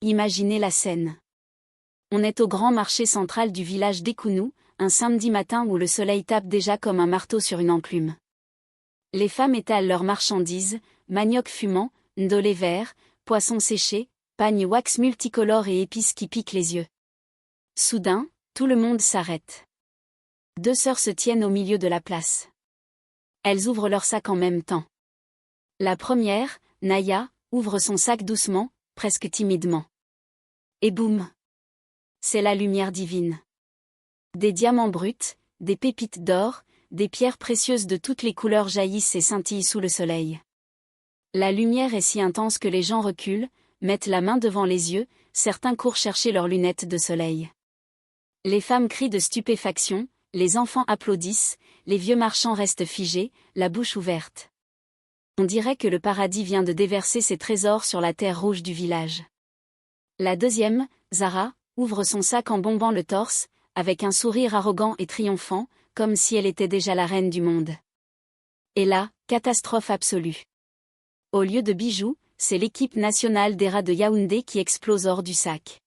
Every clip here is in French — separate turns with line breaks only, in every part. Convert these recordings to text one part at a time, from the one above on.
Imaginez la scène. On est au grand marché central du village d'Ekounou, un samedi matin où le soleil tape déjà comme un marteau sur une enclume. Les femmes étalent leurs marchandises, manioc fumant, ndolé vert, poissons séchés, pagnes wax multicolores et épices qui piquent les yeux. Soudain, tout le monde s'arrête. Deux sœurs se tiennent au milieu de la place. Elles ouvrent leur sac en même temps. La première, Naya, ouvre son sac doucement, presque timidement. Et boum! C'est la lumière divine. Des diamants bruts, des pépites d'or, des pierres précieuses de toutes les couleurs jaillissent et scintillent sous le soleil. La lumière est si intense que les gens reculent, mettent la main devant les yeux, certains courent chercher leurs lunettes de soleil. Les femmes crient de stupéfaction, les enfants applaudissent, les vieux marchands restent figés, la bouche ouverte. On dirait que le paradis vient de déverser ses trésors sur la terre rouge du village. La deuxième, Zara, ouvre son sac en bombant le torse, avec un sourire arrogant et triomphant, comme si elle était déjà la reine du monde. Et là, catastrophe absolue. Au lieu de bijoux, c'est l'équipe nationale des rats de Yaoundé qui explose hors du sac.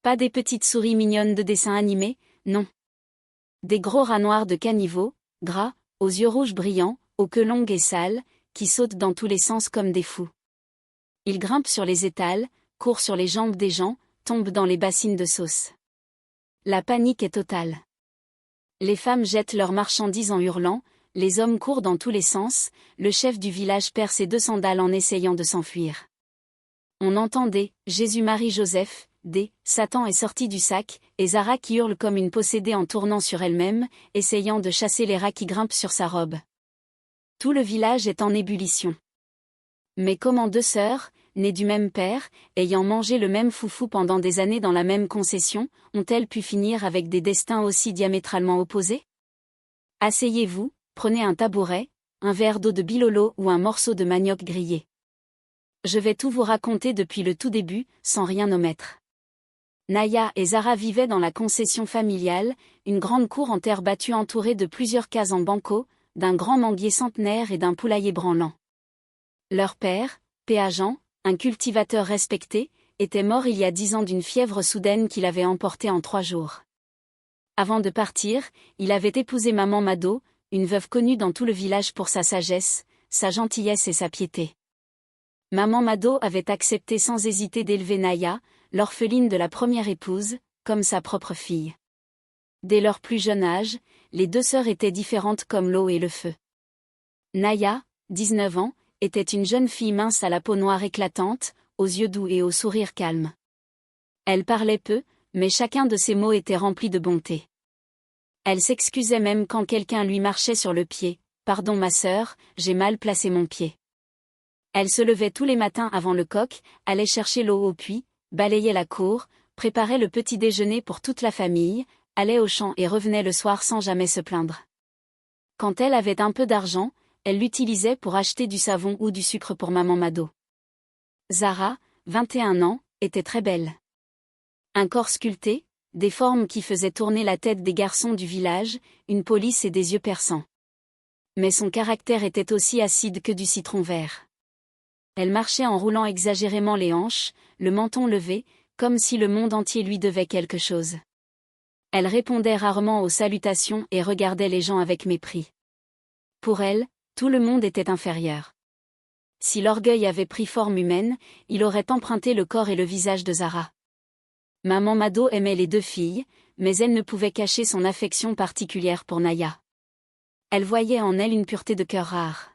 Pas des petites souris mignonnes de dessins animés, non. Des gros rats noirs de caniveau, gras, aux yeux rouges brillants, aux queues longues et sales, qui sautent dans tous les sens comme des fous. Ils grimpent sur les étals, courent sur les jambes des gens, tombent dans les bassines de sauce. La panique est totale. Les femmes jettent leurs marchandises en hurlant, les hommes courent dans tous les sens, le chef du village perd ses 2 sandales en essayant de s'enfuir. On entend des « Jésus-Marie-Joseph », des « Satan est sorti du sac », et Zara qui hurle comme une possédée en tournant sur elle-même, essayant de chasser les rats qui grimpent sur sa robe. Tout le village est en ébullition. Mais comment 2 sœurs, nées du même père, ayant mangé le même foufou pendant des années dans la même concession, ont-elles pu finir avec des destins aussi diamétralement opposés? Asseyez-vous, prenez un tabouret, un verre d'eau de bilolo ou un morceau de manioc grillé. Je vais tout vous raconter depuis le tout début, sans rien omettre. Naya et Zara vivaient dans la concession familiale, une grande cour en terre battue entourée de plusieurs cases en banco, d'un grand manguier centenaire et d'un poulailler branlant. Leur père, Péageant, un cultivateur respecté, était mort il y a 10 ans d'une fièvre soudaine qui l'avait emporté en 3 jours. Avant de partir, il avait épousé maman Mado, une veuve connue dans tout le village pour sa sagesse, sa gentillesse et sa piété. Maman Mado avait accepté sans hésiter d'élever Naya, l'orpheline de la première épouse, comme sa propre fille. Dès leur plus jeune âge, les 2 sœurs étaient différentes comme l'eau et le feu. Naya, 19 ans, était une jeune fille mince à la peau noire éclatante, aux yeux doux et au sourire calme. Elle parlait peu, mais chacun de ses mots était rempli de bonté. Elle s'excusait même quand quelqu'un lui marchait sur le pied. « Pardon ma sœur, j'ai mal placé mon pied. » Elle se levait tous les matins avant le coq, allait chercher l'eau au puits, balayait la cour, préparait le petit déjeuner pour toute la famille, allait au champ et revenait le soir sans jamais se plaindre. Quand elle avait un peu d'argent, elle l'utilisait pour acheter du savon ou du sucre pour maman Mado. Zara, 21 ans, était très belle. Un corps sculpté, des formes qui faisaient tourner la tête des garçons du village, une police et des yeux perçants. Mais son caractère était aussi acide que du citron vert. Elle marchait en roulant exagérément les hanches, le menton levé, comme si le monde entier lui devait quelque chose. Elle répondait rarement aux salutations et regardait les gens avec mépris. Pour elle, tout le monde était inférieur. Si l'orgueil avait pris forme humaine, il aurait emprunté le corps et le visage de Zara. Maman Mado aimait les 2 filles, mais elle ne pouvait cacher son affection particulière pour Naya. Elle voyait en elle une pureté de cœur rare.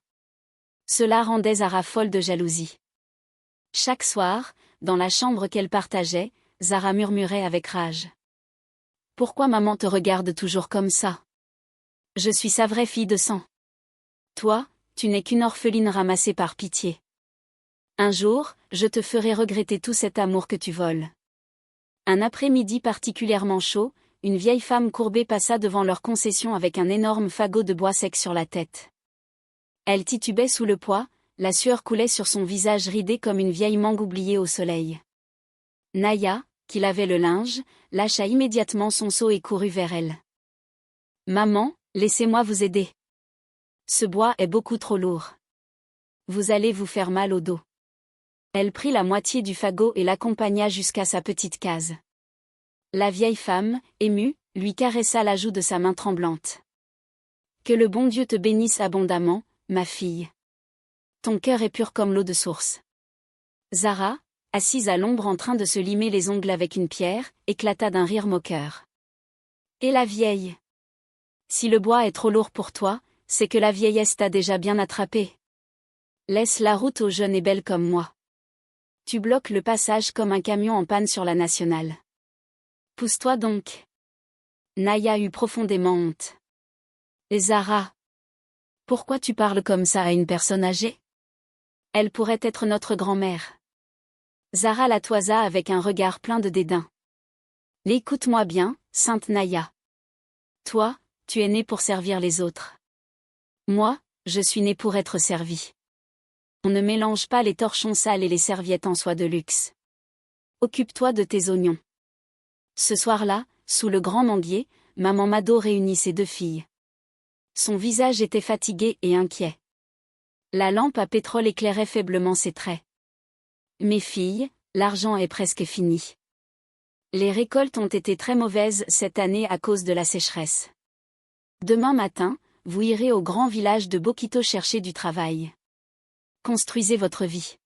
Cela rendait Zara folle de jalousie. Chaque soir, dans la chambre qu'elle partageait, Zara murmurait avec rage. « Pourquoi maman te regarde toujours comme ça? Je suis sa vraie fille de sang. Toi, tu n'es qu'une orpheline ramassée par pitié. Un jour, je te ferai regretter tout cet amour que tu voles. » Un après-midi particulièrement chaud, une vieille femme courbée passa devant leur concession avec un énorme fagot de bois sec sur la tête. Elle titubait sous le poids, la sueur coulait sur son visage ridé comme une vieille mangue oubliée au soleil. Naya, qui lavait le linge, lâcha immédiatement son seau et courut vers elle. « Maman, laissez-moi vous aider. Ce bois est beaucoup trop lourd. Vous allez vous faire mal au dos. » Elle prit la moitié du fagot et l'accompagna jusqu'à sa petite case. La vieille femme, émue, lui caressa la joue de sa main tremblante. « Que le bon Dieu te bénisse abondamment, ma fille. Ton cœur est pur comme l'eau de source. » Zara, assise à l'ombre en train de se limer les ongles avec une pierre, éclata d'un rire moqueur. « Et la vieille ? Si le bois est trop lourd pour toi, c'est que la vieillesse t'a déjà bien attrapé. Laisse la route aux jeunes et belles comme moi. Tu bloques le passage comme un camion en panne sur la nationale. Pousse-toi donc. » Naya eut profondément honte. « Et Zara, pourquoi tu parles comme ça à une personne âgée ? Elle pourrait être notre grand-mère. » Zara la toisa avec un regard plein de dédain. « Écoute-moi bien, sainte Naya. Toi, tu es née pour servir les autres. Moi, je suis née pour être servie. On ne mélange pas les torchons sales et les serviettes en soie de luxe. Occupe-toi de tes oignons. » Ce soir-là, sous le grand manguier, maman Mado réunit ses deux filles. Son visage était fatigué et inquiet. La lampe à pétrole éclairait faiblement ses traits. « Mes filles, l'argent est presque fini. Les récoltes ont été très mauvaises cette année à cause de la sécheresse. Demain matin, vous irez au grand village de Bokito chercher du travail. Construisez votre vie.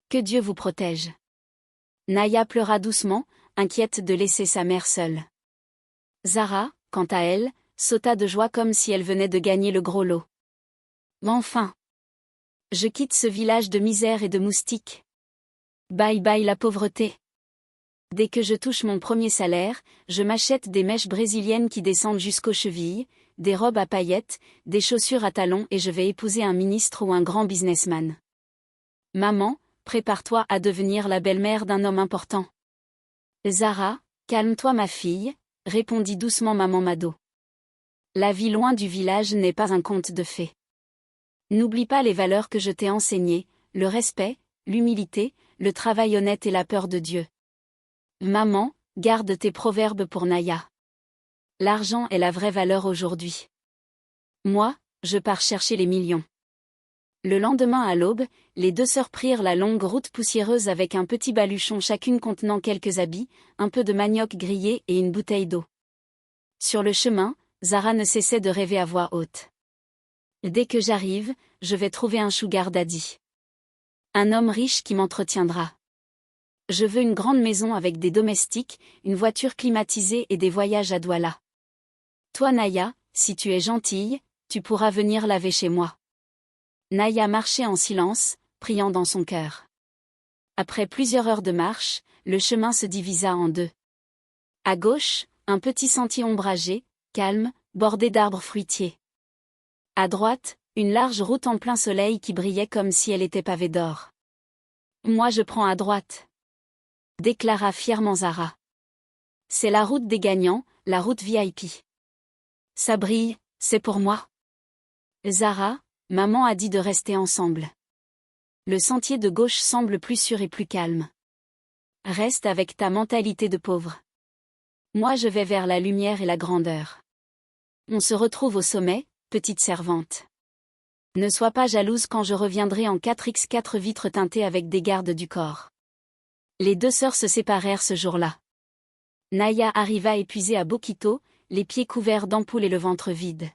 Que Dieu vous protège. » Naya pleura doucement, inquiète de laisser sa mère seule. Zara, quant à elle, sauta de joie comme si elle venait de gagner le gros lot. « Enfin! Je quitte ce village de misère et de moustiques. Bye bye la pauvreté. Dès que je touche mon premier salaire, je m'achète des mèches brésiliennes qui descendent jusqu'aux chevilles, des robes à paillettes, des chaussures à talons et je vais épouser un ministre ou un grand businessman. Maman, prépare-toi à devenir la belle-mère d'un homme important. » « Zara, calme-toi ma fille, » répondit doucement maman Mado. « La vie loin du village n'est pas un conte de fées. N'oublie pas les valeurs que je t'ai enseignées, le respect, l'humilité, le travail honnête et la peur de Dieu. Maman, garde tes proverbes pour Naya. L'argent est la vraie valeur aujourd'hui. Moi, je pars chercher les millions. » Le lendemain à l'aube, les deux sœurs prirent la longue route poussiéreuse avec un petit baluchon chacune contenant quelques habits, un peu de manioc grillé et une bouteille d'eau. Sur le chemin, Zara ne cessait de rêver à voix haute. « Dès que j'arrive, je vais trouver un sugar daddy. Un homme riche qui m'entretiendra. Je veux une grande maison avec des domestiques, une voiture climatisée et des voyages à Douala. Toi Naya, si tu es gentille, tu pourras venir laver chez moi. » Naya marchait en silence, priant dans son cœur. Après plusieurs heures de marche, le chemin se divisa en deux. À gauche, un petit sentier ombragé, calme, bordé d'arbres fruitiers. À droite, une large route en plein soleil qui brillait comme si elle était pavée d'or. « Moi je prends à droite, » déclara fièrement Zara. « C'est la route des gagnants, la route VIP. Ça brille, c'est pour moi. » Zara, maman a dit de rester ensemble. Le sentier de gauche semble plus sûr et plus calme. Reste avec ta mentalité de pauvre. Moi je vais vers la lumière et la grandeur. On se retrouve au sommet, petite servante. Ne sois pas jalouse quand je reviendrai en 4x4 vitres teintées avec des gardes du corps. Les deux sœurs se séparèrent ce jour-là. Naya arriva épuisée à Bokito, les pieds couverts d'ampoules et le ventre vide.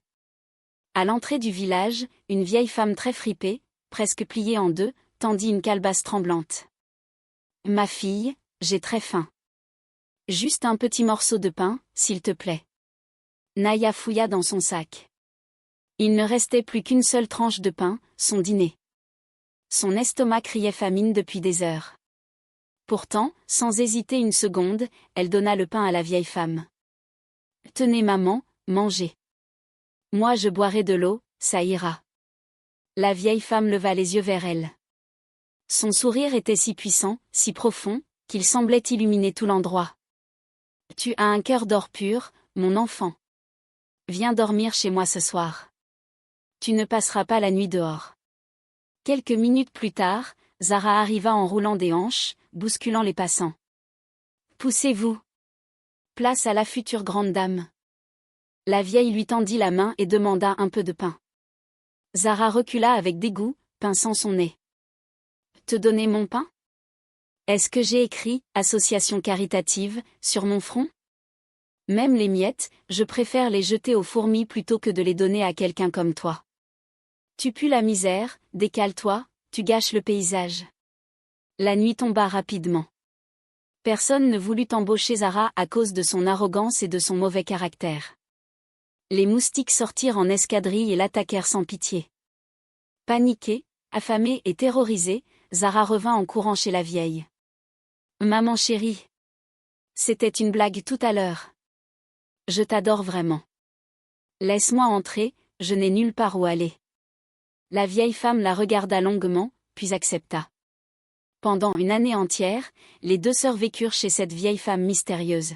À l'entrée du village, une vieille femme très fripée, presque pliée en deux, tendit une calebasse tremblante. « Ma fille, j'ai très faim. Juste un petit morceau de pain, s'il te plaît. » Naya fouilla dans son sac. Il ne restait plus qu'une seule tranche de pain, son dîner. Son estomac criait famine depuis des heures. Pourtant, sans hésiter une seconde, elle donna le pain à la vieille femme. « Tenez maman, mangez. Moi je boirai de l'eau, ça ira. » La vieille femme leva les yeux vers elle. Son sourire était si puissant, si profond, qu'il semblait illuminer tout l'endroit. « Tu as un cœur d'or pur, mon enfant. Viens dormir chez moi ce soir. Tu ne passeras pas la nuit dehors. » Quelques minutes plus tard, Zara arriva en roulant des hanches, bousculant les passants. « Poussez-vous. Place à la future grande dame. » La vieille lui tendit la main et demanda un peu de pain. Zara recula avec dégoût, pinçant son nez. « Te donner mon pain ? Est-ce que j'ai écrit « association caritative » sur mon front? Même les miettes, je préfère les jeter aux fourmis plutôt que de les donner à quelqu'un comme toi. Tu pues la misère, décale-toi, tu gâches le paysage. La nuit tomba rapidement. Personne ne voulut embaucher Zara à cause de son arrogance et de son mauvais caractère. Les moustiques sortirent en escadrille et l'attaquèrent sans pitié. Paniquée, affamée et terrorisée, Zara revint en courant chez la vieille. « Maman chérie. C'était une blague tout à l'heure. Je t'adore vraiment. Laisse-moi entrer, je n'ai nulle part où aller. » La vieille femme la regarda longuement, puis accepta. Pendant une année entière, les deux sœurs vécurent chez cette vieille femme mystérieuse.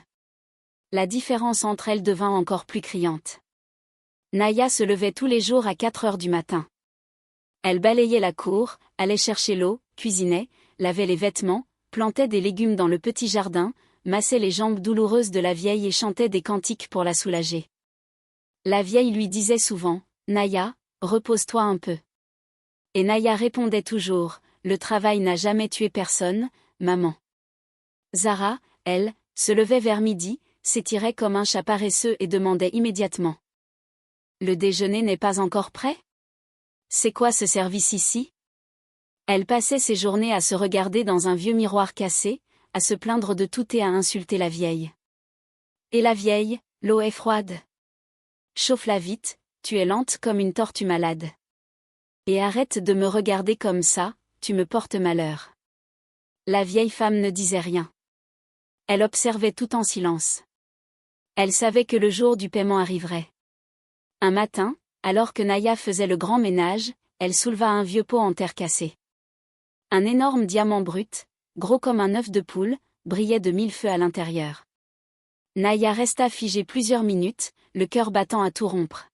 La différence entre elles devint encore plus criante. Naya se levait tous les jours à 4 heures du matin. Elle balayait la cour, allait chercher l'eau, cuisinait, lavait les vêtements, plantait des légumes dans le petit jardin, massait les jambes douloureuses de la vieille et chantait des cantiques pour la soulager. La vieille lui disait souvent « Naya, repose-toi un peu ». Et Naya répondait toujours « Le travail n'a jamais tué personne, maman ». Zara, elle, se levait vers midi, s'étirait comme un chat paresseux et demandait immédiatement « Le déjeuner n'est pas encore prêt? C'est quoi ce service ici ?» Elle passait ses journées à se regarder dans un vieux miroir cassé, à se plaindre de tout et à insulter la vieille. Et la vieille, l'eau est froide. Chauffe-la vite, tu es lente comme une tortue malade. Et arrête de me regarder comme ça, tu me portes malheur. La vieille femme ne disait rien. Elle observait tout en silence. Elle savait que le jour du paiement arriverait. Un matin, alors que Naya faisait le grand ménage, elle souleva un vieux pot en terre cassée. Un énorme diamant brut, gros comme un œuf de poule, brillait de 1000 feux à l'intérieur. Naya resta figée plusieurs minutes, le cœur battant à tout rompre.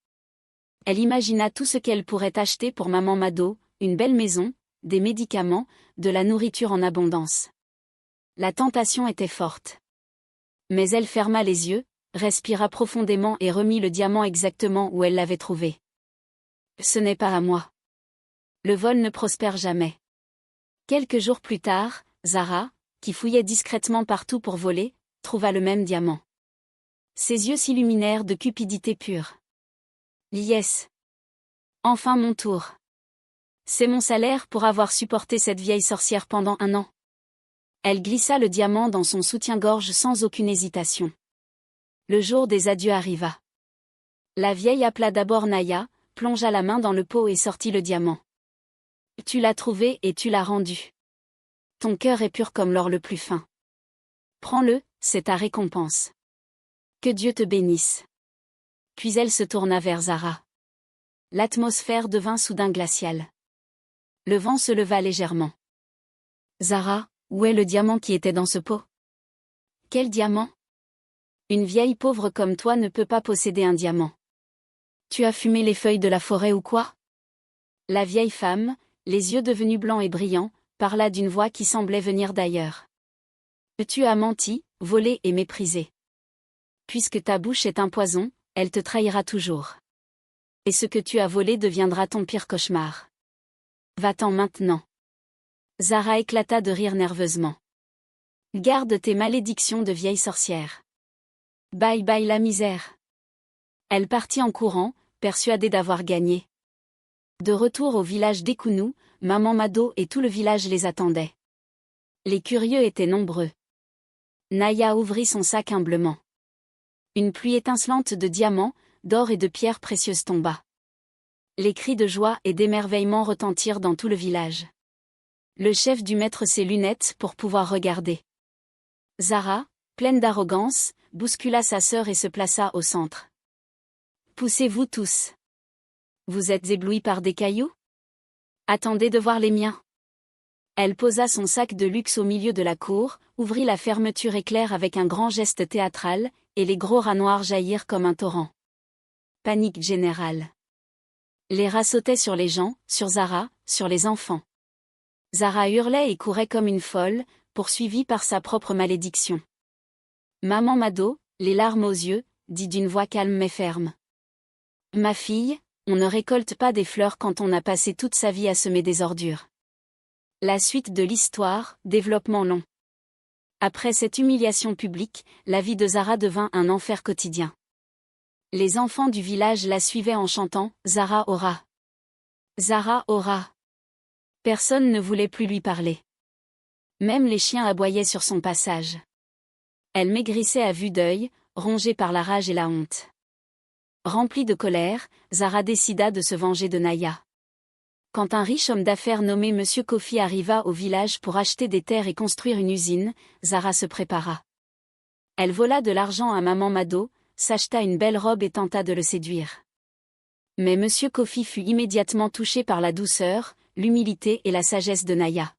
Elle imagina tout ce qu'elle pourrait acheter pour maman Mado, une belle maison, des médicaments, de la nourriture en abondance. La tentation était forte. Mais elle ferma les yeux, respira profondément et remit le diamant exactement où elle l'avait trouvé. Ce n'est pas à moi. Le vol ne prospère jamais. Quelques jours plus tard, Zara, qui fouillait discrètement partout pour voler, trouva le même diamant. Ses yeux s'illuminèrent de cupidité pure. Yes. Enfin mon tour. C'est mon salaire pour avoir supporté cette vieille sorcière pendant 1 an. Elle glissa le diamant dans son soutien-gorge sans aucune hésitation. Le jour des adieux arriva. La vieille appela d'abord Naya, plongea la main dans le pot et sortit le diamant. Tu l'as trouvé et tu l'as rendu. Ton cœur est pur comme l'or le plus fin. Prends-le, c'est ta récompense. Que Dieu te bénisse. Puis elle se tourna vers Zara. L'atmosphère devint soudain glaciale. Le vent se leva légèrement. Zara, où est le diamant qui était dans ce pot? Quel diamant? Une vieille pauvre comme toi ne peut pas posséder un diamant. Tu as fumé les feuilles de la forêt ou quoi? La vieille femme, les yeux devenus blancs et brillants, parla d'une voix qui semblait venir d'ailleurs. Tu as menti, volé et méprisé. Puisque ta bouche est un poison, elle te trahira toujours. Et ce que tu as volé deviendra ton pire cauchemar. Va-t'en maintenant. Zara éclata de rire nerveusement. Garde tes malédictions de vieille sorcière. Bye bye la misère. Elle partit en courant, persuadée d'avoir gagné. De retour au village d'Ekounou, maman Mado et tout le village les attendaient. Les curieux étaient nombreux. Naya ouvrit son sac humblement. Une pluie étincelante de diamants, d'or et de pierres précieuses tomba. Les cris de joie et d'émerveillement retentirent dans tout le village. Le chef dut mettre ses lunettes pour pouvoir regarder. Zara, pleine d'arrogance, bouscula sa sœur et se plaça au centre. Poussez-vous tous. Vous êtes éblouis par des cailloux? Attendez de voir les miens. Elle posa son sac de luxe au milieu de la cour, ouvrit la fermeture éclair avec un grand geste théâtral, et les gros rats noirs jaillirent comme un torrent. Panique générale. Les rats sautaient sur les gens, sur Zara, sur les enfants. Zara hurlait et courait comme une folle, poursuivie par sa propre malédiction. Maman Mado, les larmes aux yeux, dit d'une voix calme mais ferme. Ma fille, on ne récolte pas des fleurs quand on a passé toute sa vie à semer des ordures. La suite de l'histoire, développement long. Après cette humiliation publique, la vie de Zara devint un enfer quotidien. Les enfants du village la suivaient en chantant « Zara aura. Zara aura ». Personne ne voulait plus lui parler. Même les chiens aboyaient sur son passage. Elle maigrissait à vue d'œil, rongée par la rage et la honte. Remplie de colère, Zara décida de se venger de Naya. Quand un riche homme d'affaires nommé Monsieur Kofi arriva au village pour acheter des terres et construire une usine, Zara se prépara. Elle vola de l'argent à Maman Mado, s'acheta une belle robe et tenta de le séduire. Mais Monsieur Kofi fut immédiatement touché par la douceur, l'humilité et la sagesse de Naya.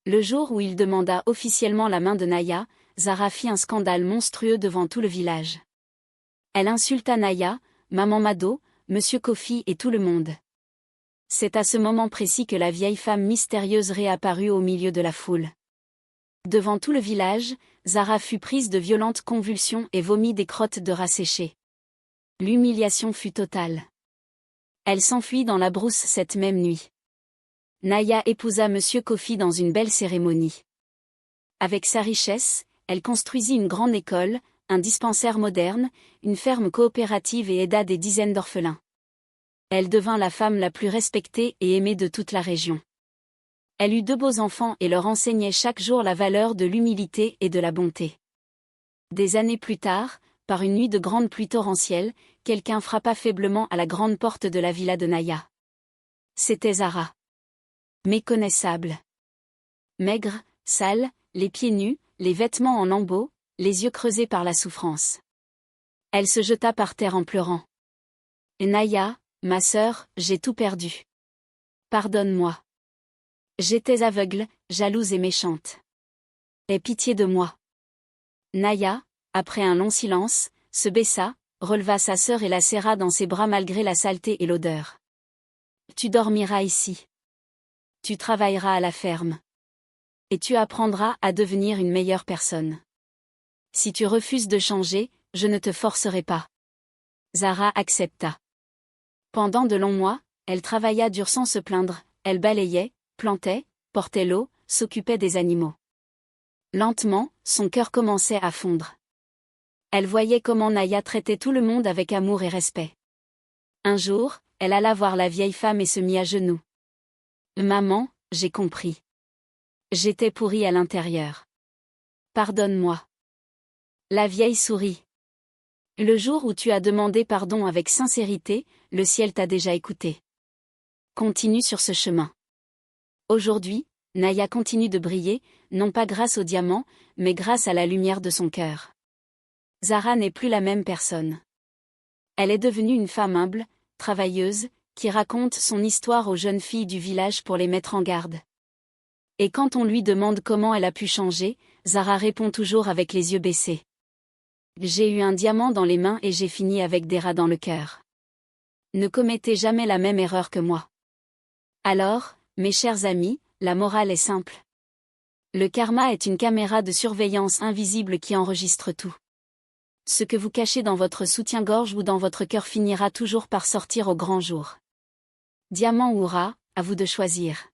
Le jour où il demanda officiellement la main de Naya, Zara fit un scandale monstrueux devant tout le village. Elle insulta Naya, Maman Mado, Monsieur Kofi et tout le monde. C'est à ce moment précis que la vieille femme mystérieuse réapparut au milieu de la foule. Devant tout le village, Zara fut prise de violentes convulsions et vomit des crottes de rats séchés. L'humiliation fut totale. Elle s'enfuit dans la brousse cette même nuit. Naya épousa Monsieur Kofi dans une belle cérémonie. Avec sa richesse, elle construisit une grande école, un dispensaire moderne, une ferme coopérative et aida des dizaines d'orphelins. Elle devint la femme la plus respectée et aimée de toute la région. Elle eut 2 beaux enfants et leur enseignait chaque jour la valeur de l'humilité et de la bonté. Des années plus tard, par une nuit de grande pluie torrentielle, quelqu'un frappa faiblement à la grande porte de la villa de Naya. C'était Zara. Méconnaissable. Maigre, sale, les pieds nus, les vêtements en lambeaux, les yeux creusés par la souffrance. Elle se jeta par terre en pleurant. « Naya, ma sœur, j'ai tout perdu. Pardonne-moi. J'étais aveugle, jalouse et méchante. Aie pitié de moi. » Naya, après un long silence, se baissa, releva sa sœur et la serra dans ses bras malgré la saleté et l'odeur. « Tu dormiras ici. Tu travailleras à la ferme. Et tu apprendras à devenir une meilleure personne. Si tu refuses de changer, je ne te forcerai pas. » Zara accepta. Pendant de longs mois, elle travailla dur sans se plaindre, elle balayait, plantait, portait l'eau, s'occupait des animaux. Lentement, son cœur commençait à fondre. Elle voyait comment Naya traitait tout le monde avec amour et respect. Un jour, elle alla voir la vieille femme et se mit à genoux. « Maman, j'ai compris. J'étais pourrie à l'intérieur. Pardonne-moi. » La vieille sourit. « Le jour où tu as demandé pardon avec sincérité, le ciel t'a déjà écouté. Continue sur ce chemin. » Aujourd'hui, Naya continue de briller, non pas grâce aux diamants, mais grâce à la lumière de son cœur. Zara n'est plus la même personne. Elle est devenue une femme humble, travailleuse, qui raconte son histoire aux jeunes filles du village pour les mettre en garde. Et quand on lui demande comment elle a pu changer, Zara répond toujours avec les yeux baissés. « J'ai eu un diamant dans les mains et j'ai fini avec des rats dans le cœur. Ne commettez jamais la même erreur que moi. » Alors, mes chers amis, la morale est simple. Le karma est une caméra de surveillance invisible qui enregistre tout. Ce que vous cachez dans votre soutien-gorge ou dans votre cœur finira toujours par sortir au grand jour. Diamant ou rat, à vous de choisir.